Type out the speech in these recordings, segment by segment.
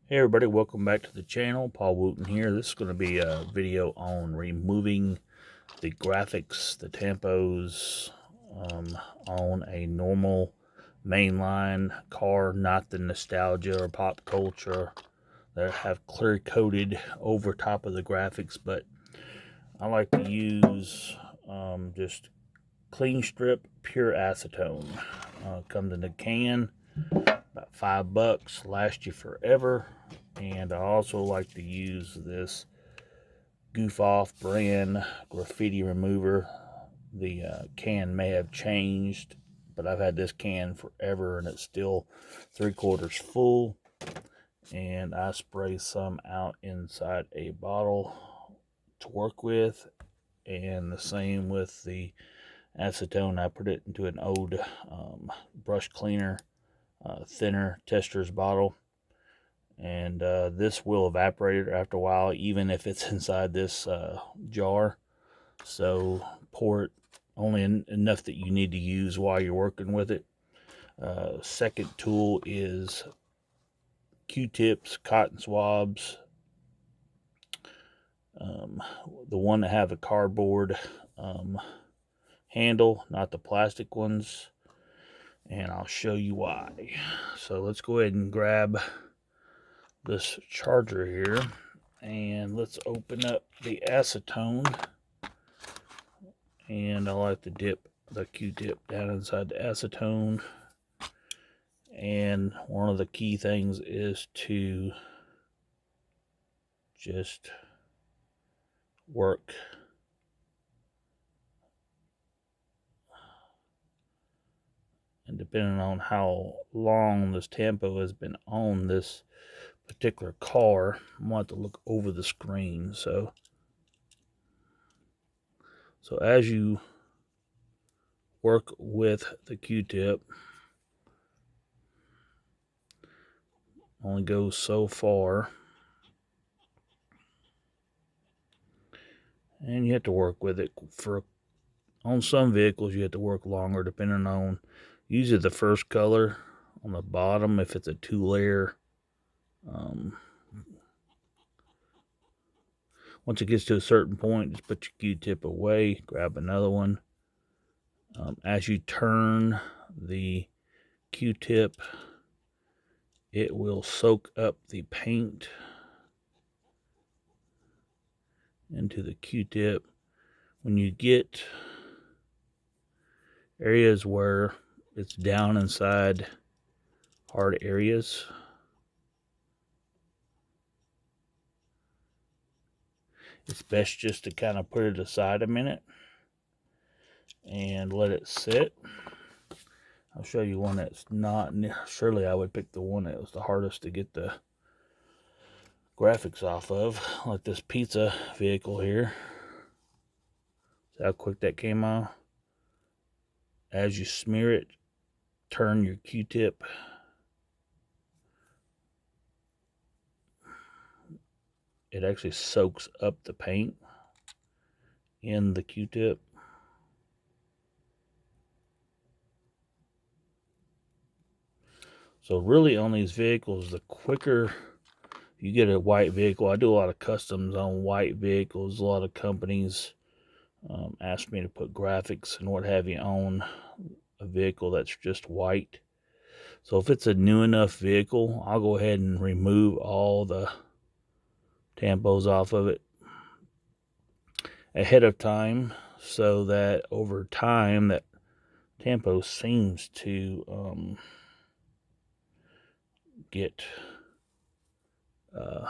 Hey everybody, welcome back to the channel. Paul Wooten here. This is going to be a video on removing the graphics, the tampos on a normal mainline car, not the nostalgia or pop culture that have clear coated over top of the graphics, but I like to use just clean strip pure acetone. Comes in a can, about $5, lasts you forever. And I also like to use this GOOF off brand graffiti remover. The can may have changed, but I've had this can forever and it's still 3/4 full. And I spray some out inside a bottle to work with, and the same with the acetone. I put it into an old brush cleaner, thinner tester's bottle, and this will evaporate after a while, even if it's inside this jar. So pour it only enough that you need to use while you're working with it. Second tool is Q-tips, cotton swabs, the one that have a cardboard handle, not the plastic ones, and I'll show you why. So let's go ahead and grab this charger here, and let's open up the acetone. And I like to dip the Q-tip down inside the acetone. And one of the key things is to just work and depending on how long this tampo has been on this particular car, I want to look over the screen. So as you work with the Q-tip, only goes so far, and you have to work with it. On some vehicles you have to work longer, depending on usually the first color on the bottom. If it's a 2-layer, once it gets to a certain point, just put your Q-tip away, grab another one. As you turn the Q-tip, it will soak up the paint into the Q-tip. When you get areas where it's down inside hard areas, it's best just to kind of put it aside a minute and let it sit. I'll show you one that's not. Surely I would pick the one that was the hardest to get the graphics off of, like this pizza vehicle here. See how quick that came off? As you smear it, turn your Q-tip. It actually soaks up the paint in the Q-tip. So really on these vehicles, the quicker you get a white vehicle, I do a lot of customs on white vehicles. A lot of companies ask me to put graphics and what have you on a vehicle that's just white. So if it's a new enough vehicle, I'll go ahead and remove all the tampos off of it ahead of time, so that over time that tampo seems to get a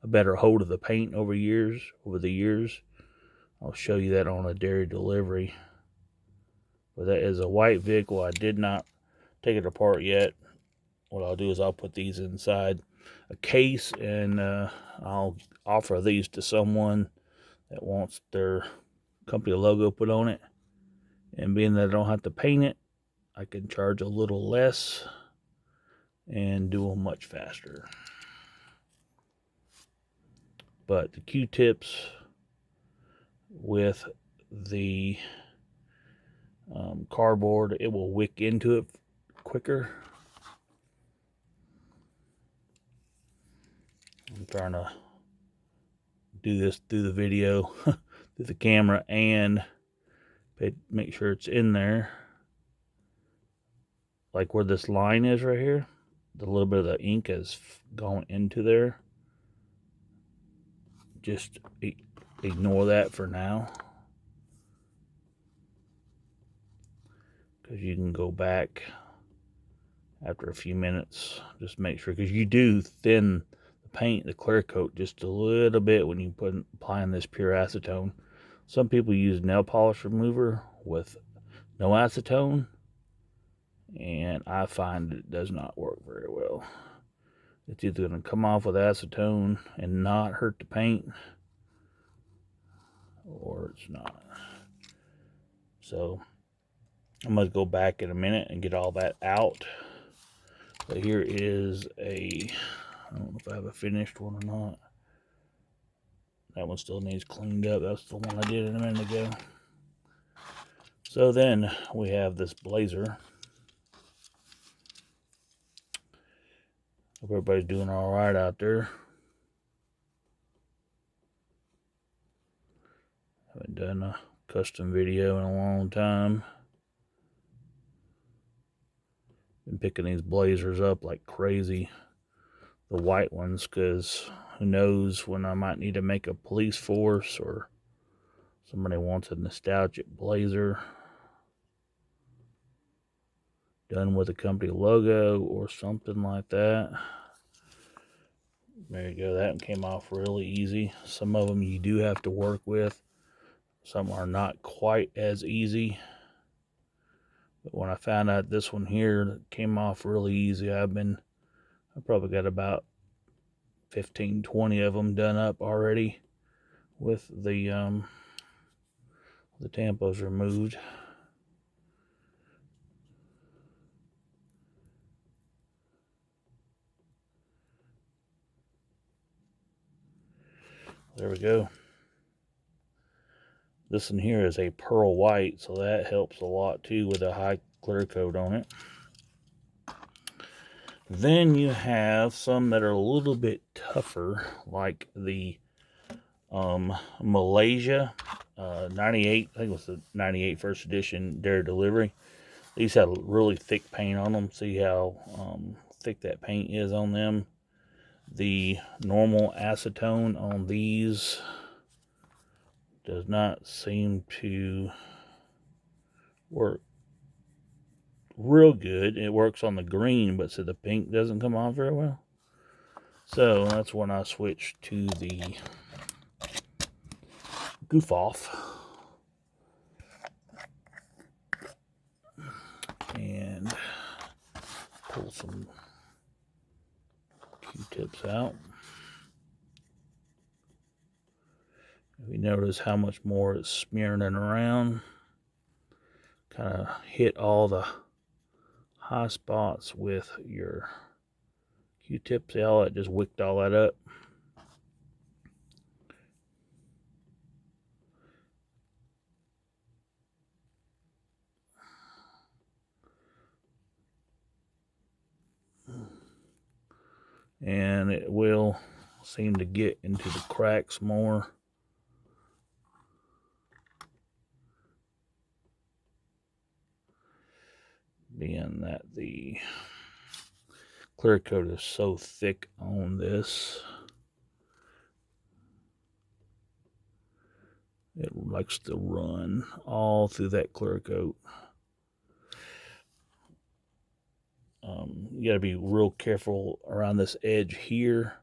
better hold of the paint over the years. I'll show you that on a dairy delivery. But that is a white vehicle. I did not take it apart yet. What I'll do is I'll put these inside a case, and I'll offer these to someone that wants their company logo put on it. And being that I don't have to paint it, I can charge a little less and do them much faster. But the Q-tips with the cardboard, it will wick into it quicker. I'm trying to do this through the video, through the camera, and make sure it's in there. Like where this line is right here, the little bit of the ink has gone into there. Just ignore that for now, because you can go back after a few minutes. Just make sure, because you do thin the paint, the clear coat, just a little bit when you applying this pure acetone. Some people use nail polish remover with no acetone, and I find it does not work very well. It's either going to come off with acetone and not hurt the paint, or it's not. So I'm going to go back in a minute and get all that out. But here is I don't know if I have a finished one or not. That one still needs cleaned up. That's the one I did a minute ago. So then we have this blazer. Hope everybody's doing all right out there. Haven't done a custom video in a long time. Been picking these blazers up like crazy. The white ones, because who knows when I might need to make a police force, or somebody wants a nostalgic blazer done with a company logo or something like that. There you go. That one came off really easy. Some of them you do have to work with. Some are not quite as easy. But when I found out this one here came off really easy, I probably got about 15-20 of them done up already with the tampos removed. There we go. This one here is a pearl white, so that helps a lot too with a high clear coat on it. Then you have some that are a little bit tougher, like the Malaysia 98, I think it was the 98 first edition Dare Delivery. These have really thick paint on them. See how thick that paint is on them. The normal acetone on these does not seem to work real good. It works on the green, but so the pink doesn't come off very well. So that's when I switched to the Goof Off. And pull some Q-tips out. We notice how much more it's smearing around. Kind of hit all the high spots with your Q-tips. See how it just wicked all that up? And it will seem to get into the cracks more. Being that the clear coat is so thick on this, it likes to run all through that clear coat. You got to be real careful around this edge here.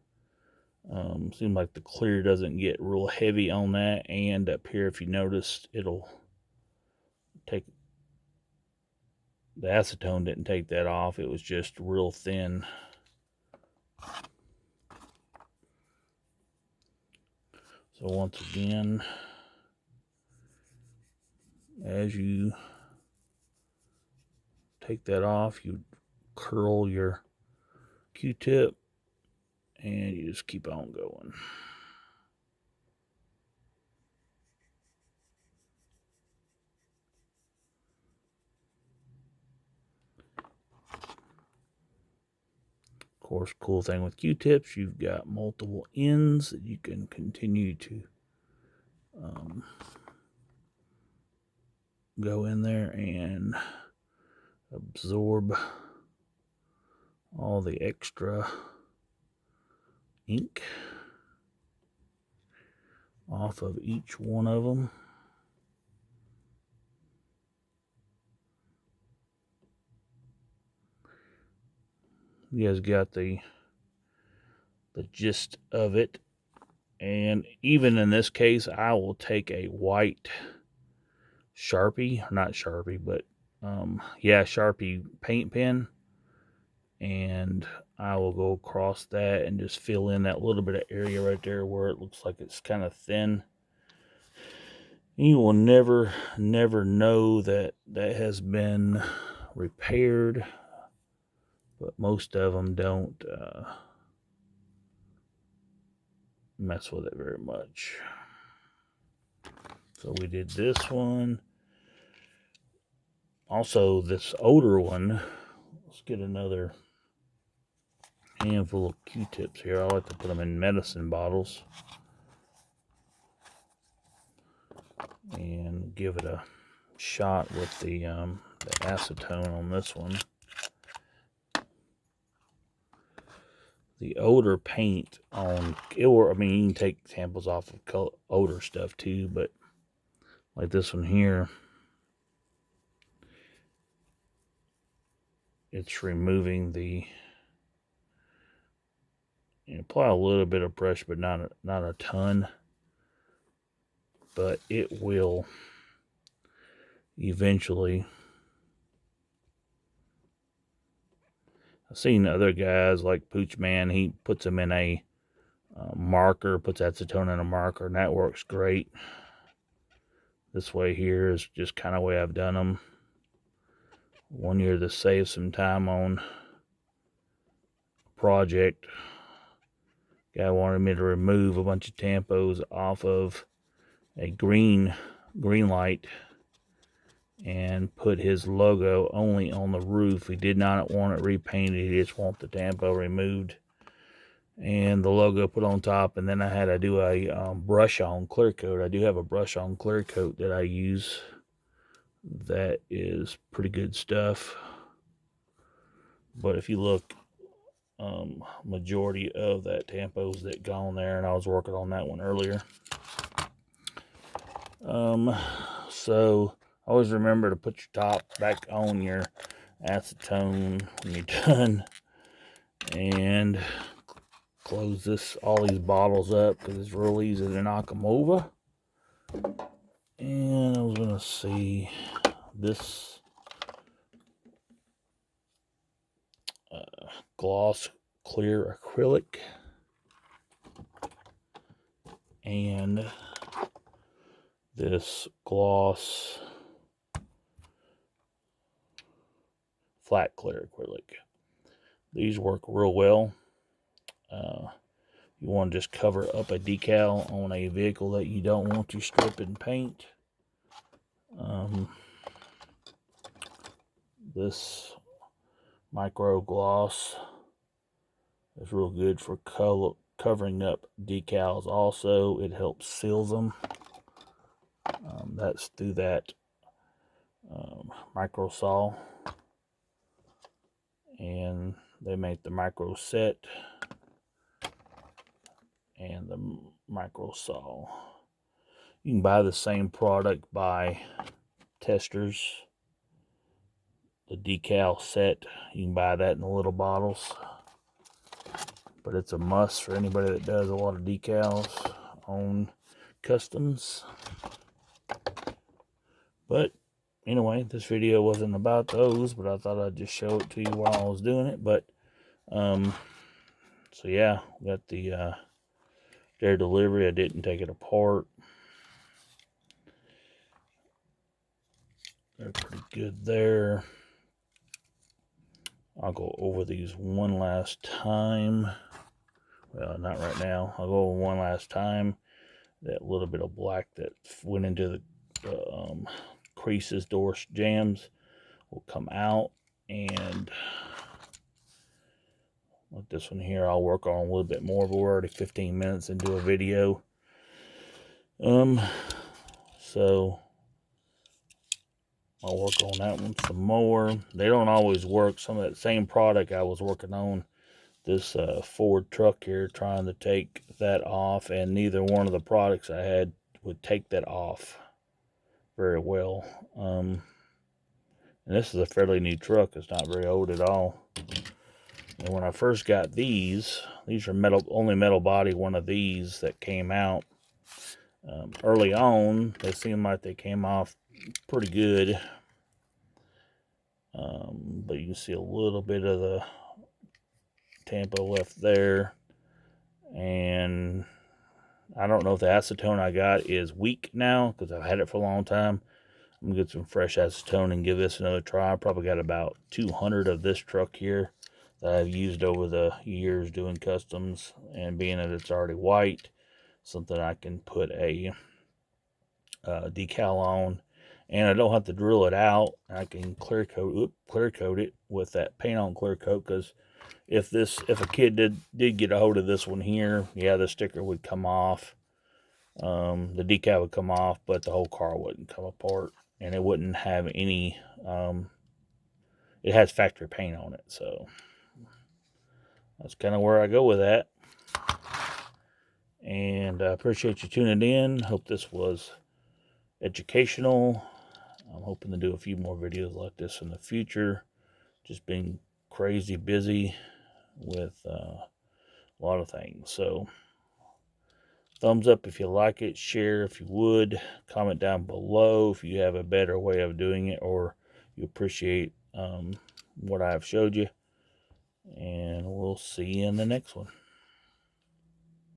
Seems like the clear doesn't get real heavy on that, and up here, if you noticed, it'll take, the acetone didn't take that off. It was just real thin. So once again, as you take that off, you curl your Q-tip and you just keep on going. Of course, cool thing with Q-tips, you've got multiple ends that you can continue to go in there and absorb all the extra ink off of each one of them. You guys got the gist of it. And even in this case, I will take a white Sharpie, not Sharpie, but yeah, Sharpie paint pen, and I will go across that and just fill in that little bit of area right there where it looks like it's kind of thin. You will never know that has been repaired, but most of them don't mess with it very much. So we did this one. Also, this older one, let's get another handful of Q-tips here. I like to put them in medicine bottles and give it a shot with the acetone on this one. The odor paint on it, or I mean, you can take samples off of odor stuff too, but like this one here, it's removing the. You apply a little bit of pressure, but not a ton. But it will eventually. I've seen other guys like Pooch Man. He puts them in a marker, puts acetone in a marker, and that works great. This way here is just kind of the way I've done them. One year to save some time on a project. Guy wanted me to remove a bunch of tampos off of a green light and put his logo only on the roof. He did not want it repainted. He just wanted the tampo removed and the logo put on top. And then I had to do a brush on clear coat. I do have a brush on clear coat that I use. That is pretty good stuff. But if you look, majority of that tampo's that gone there, and I was working on that one earlier. So always remember to put your top back on your acetone when you're done, and close all these bottles up because it's real easy to knock them over. And I was gonna see this gloss clear acrylic and this gloss flat clear acrylic. These work real well. You want to just cover up a decal on a vehicle that you don't want to strip and paint. This micro gloss is real good for covering up decals. Also, it helps seal them. That's through that micro saw, and they make the micro set and the micro saw. You can buy the same product by Testers. The decal set, you can buy that in the little bottles, but it's a must for anybody that does a lot of decals on customs. But anyway, this video wasn't about those, but I thought I'd just show it to you while I was doing it. But so yeah, got the their delivery. I didn't take it apart. They're pretty good there. I'll go over these one last time. Well, not right now. I'll go over one last time. That little bit of black that went into the creases, door jams will come out. And Like this one here, I'll work on a little bit more, but we're already 15 minutes into a video. So I'll work on that one some more. They don't always work. Some of that same product I was working on, this Ford truck here, trying to take that off, and neither one of the products I had would take that off very well. And this is a fairly new truck. It's not very old at all. And when I first got these are metal, only metal body one of these that came out. Early on, they seemed like they came off pretty good. But you can see a little bit of the tampo left there. And I don't know if the acetone I got is weak now, because I've had it for a long time. I'm going to get some fresh acetone and give this another try. I probably got about 200 of this truck here that I've used over the years doing customs. And being that it's already white, something I can put a decal on. And I don't have to drill it out. I can clear coat it with that paint on clear coat, because if a kid did get a hold of this one here, yeah, the sticker would come off. The decal would come off, but the whole car wouldn't come apart, and it wouldn't have any, it has factory paint on it. So that's kind of where I go with that. And I appreciate you tuning in. Hope this was educational. I'm hoping to do a few more videos like this in the future. Just been crazy busy with a lot of things. So thumbs up if you like it, share if you would, comment down below if you have a better way of doing it, or you appreciate what I've showed you. And we'll see you in the next one.